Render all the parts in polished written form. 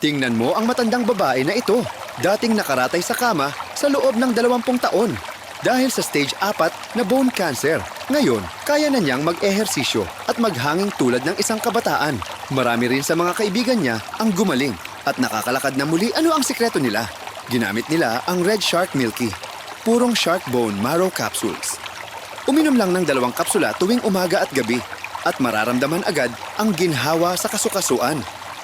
Tingnan mo ang matandang babae na ito. Dating nakaratay sa kama sa loob ng 20 taon. Dahil sa stage 4 na bone cancer. Ngayon, kaya na niyang mag-ehersisyo at maghanging tulad ng isang kabataan. Marami rin sa mga kaibigan niya ang gumaling at nakakalakad na muli. Ano ang sikreto nila? Ginamit nila ang Red Shark Milky. Purong shark bone marrow capsules. Uminom lang ng 2 kapsula tuwing umaga at gabi at mararamdaman agad ang ginhawa sa kasukasuan.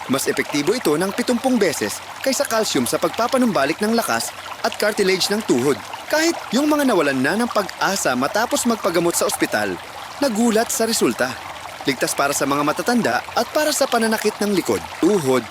Mas epektibo ito ng 70 beses kaysa calcium sa pagpapanumbalik ng lakas at cartilage ng tuhod. Kahit yung mga nawalan na ng pag-asa matapos magpagamot sa ospital, nagulat sa resulta. Ligtas para sa mga matatanda at para sa pananakit ng likod, tuhod,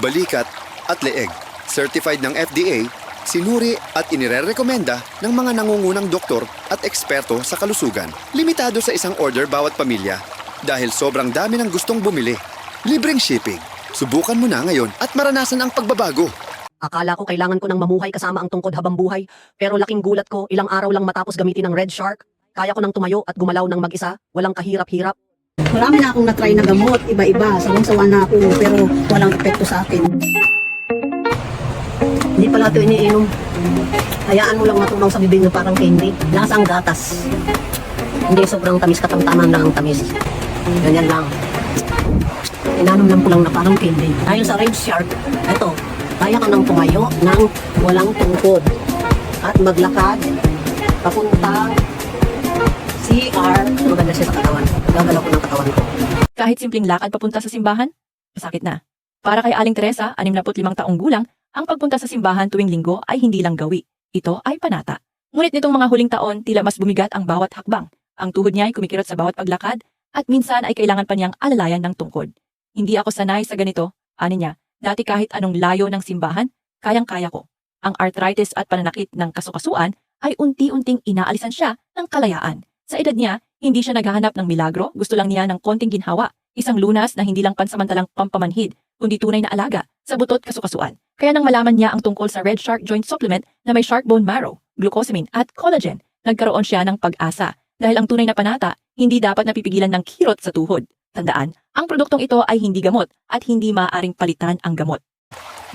balikat at leeg. Certified ng FDA, sinuri at inirerekomenda ng mga nangungunang doktor at eksperto sa kalusugan. Limitado sa isang order bawat pamilya dahil sobrang dami ng gustong bumili. Libreng shipping. Subukan mo na ngayon at maranasan ang pagbabago. Akala ko kailangan ko nang mamuhay kasama ang tungkod habang buhay, pero laking gulat ko ilang araw lang matapos gamitin ng Red Shark. Kaya ko nang tumayo at gumalaw ng mag-isa, walang kahirap-hirap. Marami na akong na-try na gamot, iba-iba. Sawang-sawa na ako, pero walang epekto sa akin. Hindi pala ito iniinom. Hayaan mo lang matunaw sa bibig na parang candy. Lasa ang gatas. Hindi sobrang tamis, katamtaman lang ang tamis. Ganyan lang. Inanom lang ko lang na parang candy. Dahil sa Red Shark, eto, kaya ka nang tumayo ng walang tungkod at maglakad papunta CR. Maganda siya sa katawan. Gagalaw ko ng katawan ko. Kahit simpleng lakad papunta sa simbahan, masakit na. Para kay Aling Teresa, 65 taong gulang, ang pagpunta sa simbahan tuwing linggo ay hindi lang gawi. Ito ay panata. Ngunit nitong mga huling taon, tila mas bumigat ang bawat hakbang. Ang tuhod niya ay kumikirot sa bawat paglakad at minsan ay kailangan pa niyang alalayan ng tungkod. Hindi ako sanay sa ganito, ani niya. Dati kahit anong layo ng simbahan, kayang-kaya ko. Ang arthritis at pananakit ng kasukasuan ay unti-unting inaalisan siya ng kalayaan. Sa edad niya, hindi siya naghahanap ng milagro, gusto lang niya ng konting ginhawa. Isang lunas na hindi lang pansamantalang pampamanhid, kundi tunay na alaga sa butot kasukasuan. Kaya nang malaman niya ang tungkol sa Red Shark Joint Supplement na may shark bone marrow, glucosamine at collagen, nagkaroon siya ng pag-asa. Dahil ang tunay na panata, hindi dapat napipigilan ng kirot sa tuhod. Tandaan, ang produktong ito ay hindi gamot at hindi maaaring palitan ang gamot.